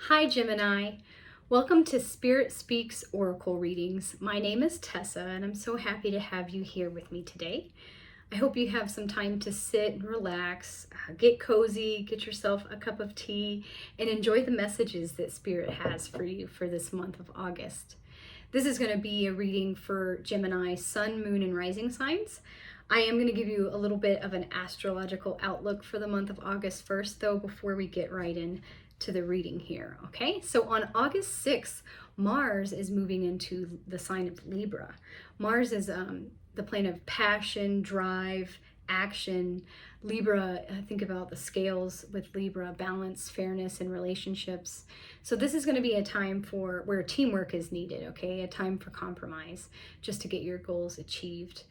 Hi, Gemini. Welcome to Spirit Speaks Oracle Readings. My name is Tessa, and I'm so happy to have you here with me today. I hope you have some time to sit and relax, get cozy, get yourself a cup of tea, and enjoy the messages that Spirit has for you for this month of August. This is going to be a reading for Gemini sun, moon, and rising signs. I am going to give you a little bit of an astrological outlook for the month of August first, though, before we get right in to the reading here. Okay, so on August 6th, Mars is moving into the sign of Libra. Mars is the planet of passion, drive, action. Libra, think about the scales with Libra, balance, fairness in relationships. So this is going to be a time for where teamwork is needed, okay? A time for compromise just to get your goals achieved.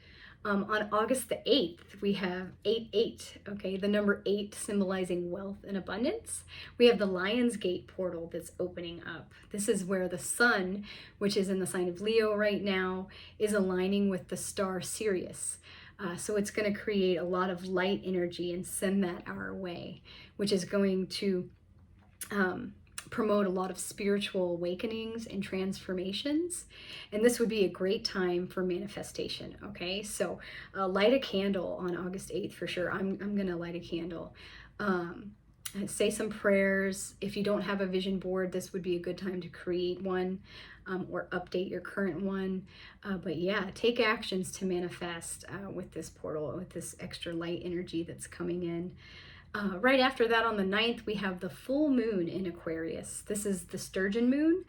On August the 8th, we have 8-8, okay? The number 8 symbolizing wealth and abundance. We have the Lion's Gate portal that's opening up. This is where the sun, which is in the sign of Leo right now, is aligning with the star Sirius. So it's going to create a lot of light energy and send that our way, which is going to promote a lot of spiritual awakenings and transformations. And this would be a great time for manifestation, okay? So light a candle on August 8th for sure. I'm going to light a candle. Say some prayers. If you don't have a vision board, this would be a good time to create one or update your current one. But yeah, take actions to manifest with this portal, with this extra light energy that's coming in. Right after that, on the 9th, we have the full moon in Aquarius. This is the sturgeon moon.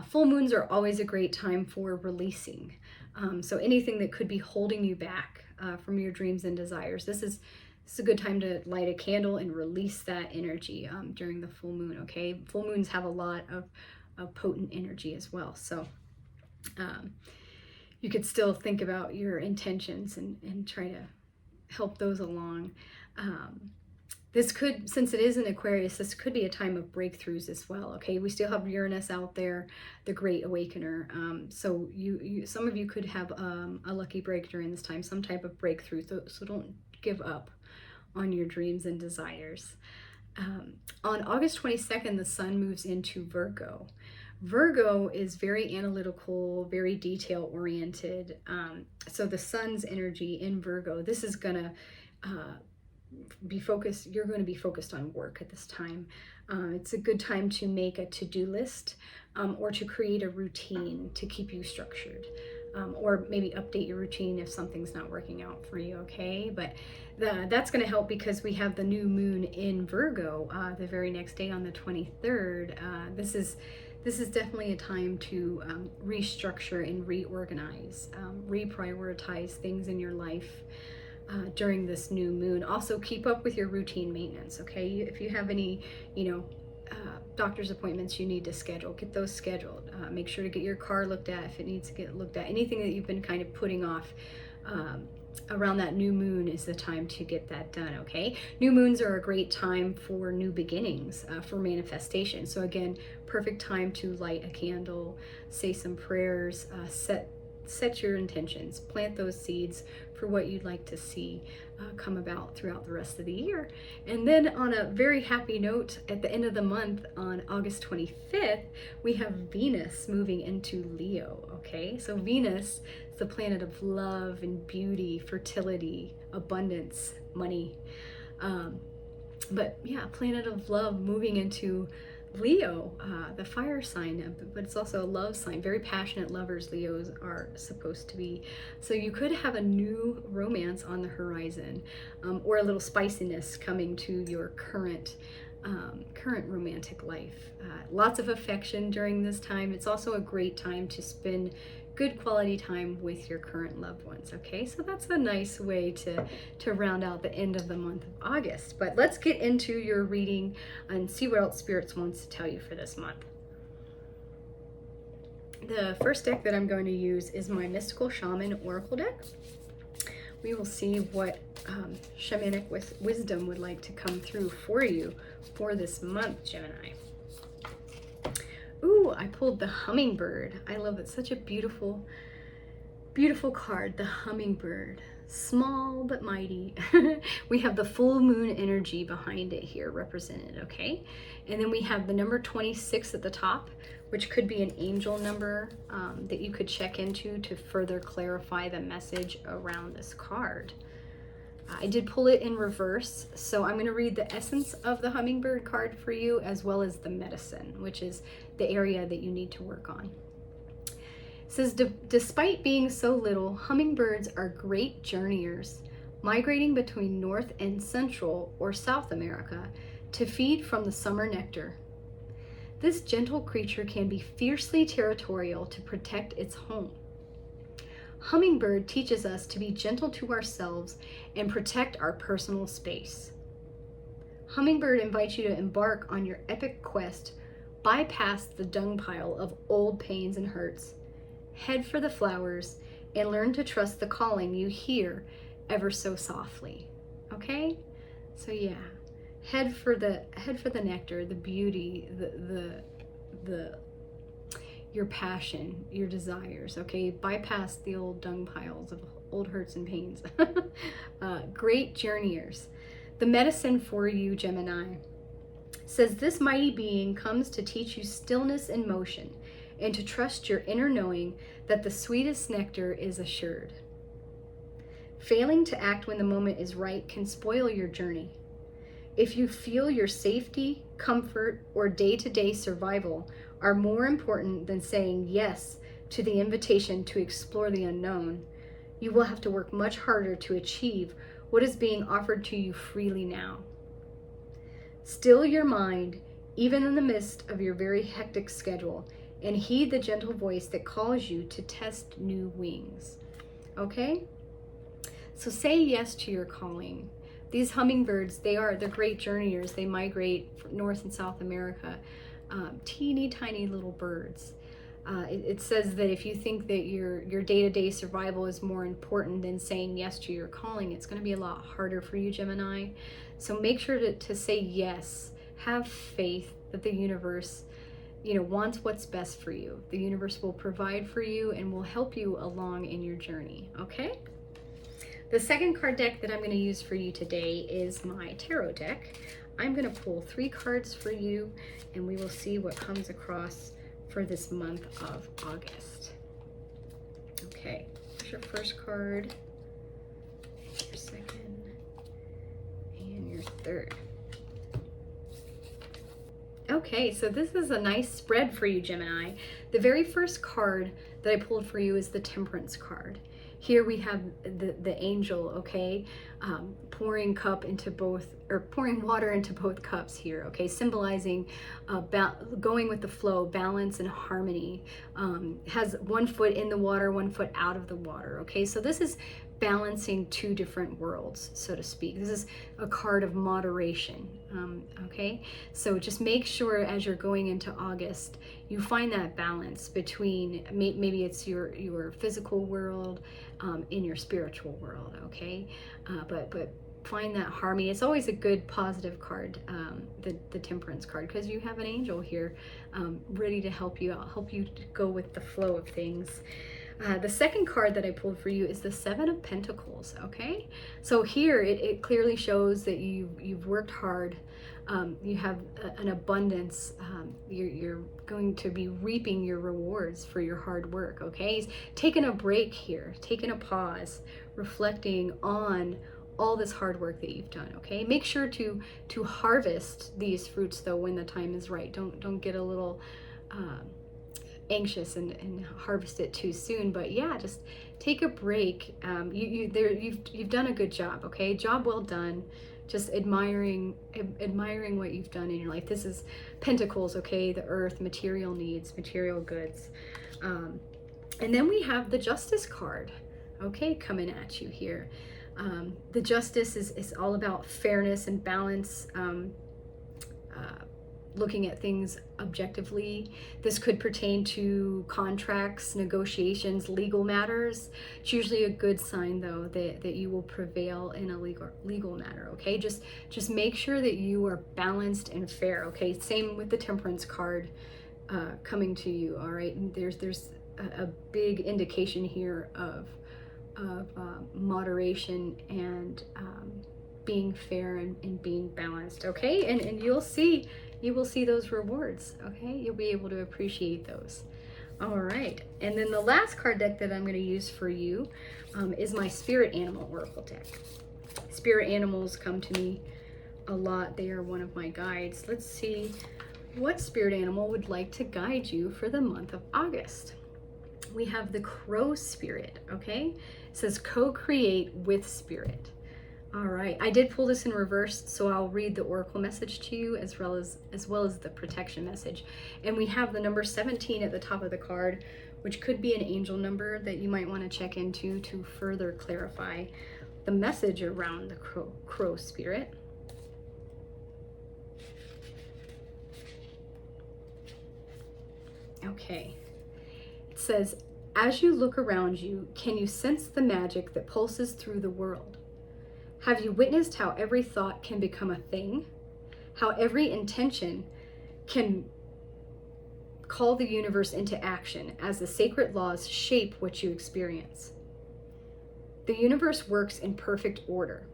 Full moons are always a great time for releasing. So anything that could be holding you back from your dreams and desires, this is a good time to light a candle and release that energy during the full moon, okay? Full moons have a lot of potent energy as well. So you could still think about your intentions and try to help those along. This could, since it is in Aquarius, this could be a time of breakthroughs as well, okay? We still have Uranus out there, the Great Awakener. So some of you could have a lucky break during this time, some type of breakthrough. So don't give up on your dreams and desires. On August 22nd, the sun moves into Virgo. Virgo is very analytical, very detail-oriented. So the sun's energy in Virgo, this is gonna be focused. You're going to be focused on work at this time. It's a good time to make a to-do list or to create a routine to keep you structured, or maybe update your routine if something's not working out for you, okay? But that's going to help because we have the new moon in Virgo the very next day on the 23rd. This is definitely a time to restructure and reorganize, reprioritize things in your life during this new moon. Also, keep up with your routine maintenance, okay? If you have any, doctor's appointments you need to schedule, get those scheduled. Make sure to get your car looked at if it needs to get looked at. Anything that you've been kind of putting off around that new moon is the time to get that done, okay? New moons are a great time for new beginnings, for manifestation. So again, perfect time to light a candle, say some prayers, set your intentions, plant those seeds for what you'd like to see come about throughout the rest of the year. And then on a very happy note, at the end of the month on August 25th, we have Venus moving into Leo, okay? So Venus is the planet of love and beauty, fertility, abundance, money. But yeah, planet of love moving into Leo, the fire sign, but it's also a love sign. Very passionate lovers, Leos are supposed to be. So you could have a new romance on the horizon, or a little spiciness coming to your current romantic life. Lots of affection during this time. It's also a great time to spend good quality time with your current loved ones, okay? So that's a nice way to round out the end of the month of August. But let's get into your reading and see what else Spirits wants to tell you for this month. The first deck that I'm going to use is my Mystical Shaman Oracle deck. We will see what shamanic wisdom would like to come through for you for this month, Gemini. Ooh, I pulled the hummingbird. I love it. Such a beautiful, beautiful card, the hummingbird. small but mighty. We have the full moon energy behind it here represented, okay? And then we have the number 26 at the top, which could be an angel number that you could check into to further clarify the message around this card. I did pull it in reverse, so I'm going to read the essence of the hummingbird card for you, as well as the medicine, which is the area that you need to work on. It says, despite being so little, hummingbirds are great journeyers, migrating between North and Central or South America to feed from the summer nectar. This gentle creature can be fiercely territorial to protect its home. Hummingbird teaches us to be gentle to ourselves and protect our personal space. Hummingbird invites you to embark on your epic quest, bypass the dung pile of old pains and hurts, head for the flowers, and learn to trust the calling you hear ever so softly. Okay? So yeah, head for the nectar, the beauty, the your passion, your desires, okay? Bypass the old dung piles of old hurts and pains. Great journeyers. The medicine for you, Gemini, says this mighty being comes to teach you stillness and motion and to trust your inner knowing that the sweetest nectar is assured. Failing to act when the moment is right can spoil your journey. If you feel your safety, comfort, or day-to-day survival are more important than saying yes to the invitation to explore the unknown, you will have to work much harder to achieve what is being offered to you freely now. Still your mind, even in the midst of your very hectic schedule, and heed the gentle voice that calls you to test new wings. Okay? So say yes to your calling. These hummingbirds, they're great journeyers. They migrate from North and South America. Teeny tiny little birds. It says that if you think that your day-to-day survival is more important than saying yes to your calling, it's going to be a lot harder for you, Gemini. So make sure to say yes. Have faith that the universe, wants what's best for you. The universe will provide for you and will help you along in your journey, okay? The second card deck that I'm going to use for you today is my tarot deck. I'm going to pull 3 cards for you, and we will see what comes across for this month of August. Okay, here's your first card, your second, and your third. Okay, so this is a nice spread for you, Gemini. The very first card that I pulled for you is the Temperance card. Here we have the angel, okay, pouring water into both cups here, okay, symbolizing going with the flow, balance and harmony. Has one foot in the water, one foot out of the water, okay. So this is balancing 2 different worlds, so to speak. This is a card of moderation, okay. So just make sure as you're going into August, you find that balance between maybe it's your physical world, in your spiritual world, okay? But find that harmony. It's always a good positive card, the Temperance card, because you have an angel here ready to help you out, help you to go with the flow of things. The second card that I pulled for you is the 7 of Pentacles, okay? So here it clearly shows that you've worked hard. You have an abundance. You're going to be reaping your rewards for your hard work, okay? He's taking a break here, taking a pause, reflecting on all this hard work that you've done, okay? Make sure to harvest these fruits, though, when the time is right. Don't get a little anxious and harvest it too soon. But yeah, just take a break. You've done a good job, okay? Job well done. Just admiring what you've done in your life. This is Pentacles, okay? The earth, material needs, material goods. And then we have the Justice card, okay, coming at you here. The Justice is all about fairness and balance, looking at things objectively. This could pertain to contracts, negotiations, legal matters. It's usually a good sign, though, that you will prevail in a legal matter, okay? Just make sure that you are balanced and fair, okay? Same with the Temperance card coming to you, all right? And there's a big indication here of moderation and being fair and being balanced, okay? And you will see those rewards, okay? You'll be able to appreciate those. All right, and then the last card deck that I'm going to use for you is my Spirit Animal Oracle deck. Spirit animals come to me a lot. They are one of my guides. Let's see what spirit animal would like to guide you for the month of August. We have the crow spirit, okay? It says co-create with spirit. All right, I did pull this in reverse, so I'll read the oracle message to you as well as the protection message. And we have the number 17 at the top of the card, which could be an angel number that you might want to check into to further clarify the message around the crow spirit. Okay, it says, as you look around you, can you sense the magic that pulses through the world? Have you witnessed how every thought can become a thing? How every intention can call the universe into action as the sacred laws shape what you experience? The universe works in perfect order.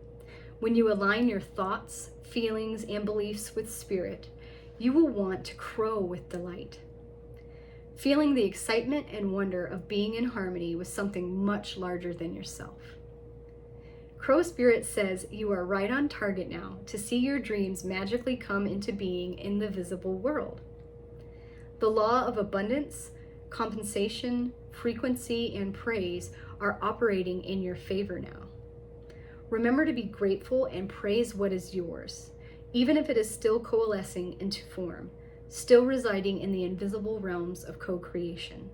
When you align your thoughts, feelings, and beliefs with spirit, you will want to crow with delight, feeling the excitement and wonder of being in harmony with something much larger than yourself. Crow Spirit says you are right on target now to see your dreams magically come into being in the visible world. The law of abundance, compensation, frequency, and praise are operating in your favor now. Remember to be grateful and praise what is yours, even if it is still coalescing into form, still residing in the invisible realms of co-creation.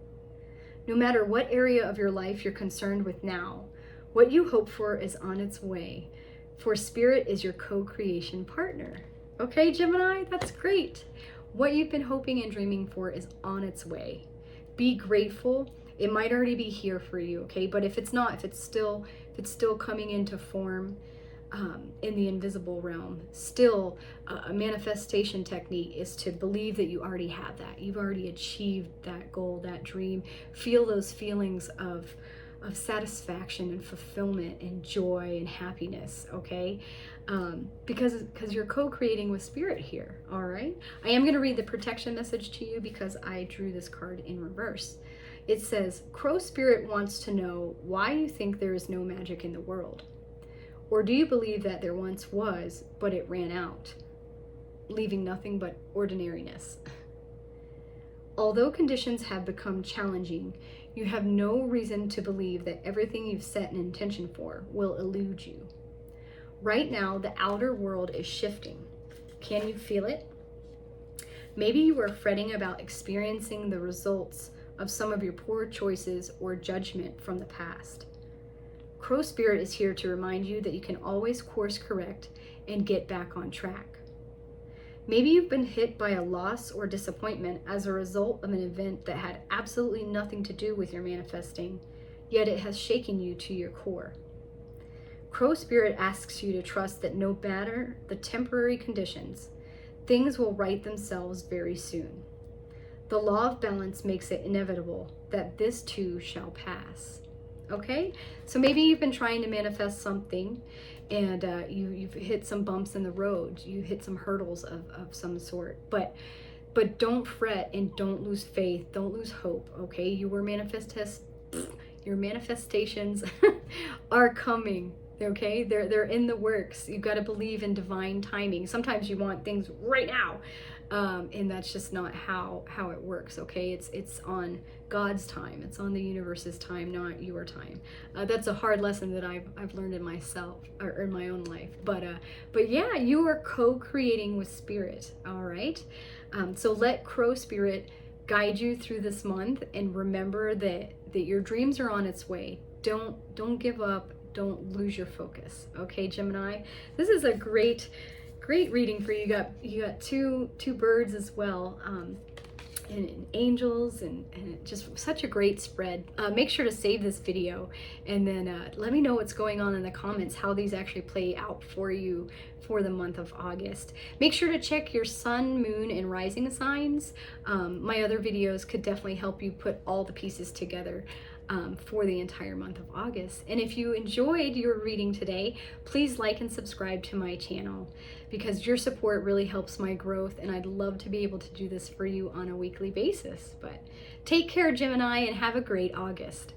No matter what area of your life you're concerned with now, what you hope for is on its way, for Spirit is your co-creation partner. Okay, Gemini, that's great. What you've been hoping and dreaming for is on its way. Be grateful. It might already be here for you, okay? But if it's not, if it's still coming into form in the invisible realm, still a manifestation technique is to believe that you already have that. You've already achieved that goal, that dream. Feel those feelings of satisfaction and fulfillment and joy and happiness, okay? Because you're co-creating with Spirit here, all right? I am going to read the protection message to you because I drew this card in reverse. It says, Crow Spirit wants to know why you think there is no magic in the world. Or do you believe that there once was, but it ran out, leaving nothing but ordinariness? Although conditions have become challenging, you have no reason to believe that everything you've set an intention for will elude you. Right now, the outer world is shifting. Can you feel it? Maybe you are fretting about experiencing the results of some of your poor choices or judgment from the past. Crow Spirit is here to remind you that you can always course correct and get back on track. Maybe you've been hit by a loss or disappointment as a result of an event that had absolutely nothing to do with your manifesting, yet it has shaken you to your core. Crow Spirit asks you to trust that no matter the temporary conditions, things will right themselves very soon. The law of balance makes it inevitable that this too shall pass. Okay? So maybe you've been trying to manifest something and you've hit some bumps in the road. You hit some hurdles of some sort. But don't fret and don't lose faith. Don't lose hope, okay? Your manifestations are coming, okay? They're in the works. You've got to believe in divine timing. Sometimes you want things right now. And that's just not how it works, okay? It's on God's time. It's on the universe's time, not your time. That's a hard lesson that I've learned in myself or in my own life. But yeah, you are co-creating with Spirit, all right? So let Crow Spirit guide you through this month, and remember that your dreams are on its way. Don't give up. Don't lose your focus, okay, Gemini? This is a great reading for you. You got two birds as well, and angels, and just such a great spread. Make sure to save this video, and then let me know what's going on in the comments, how these actually play out for you for the month of August. Make sure to check your sun, moon, and rising signs. My other videos could definitely help you put all the pieces together for the entire month of August. And if you enjoyed your reading today, please like and subscribe to my channel, because your support really helps my growth, and I'd love to be able to do this for you on a weekly basis. But take care, Gemini, and have a great August.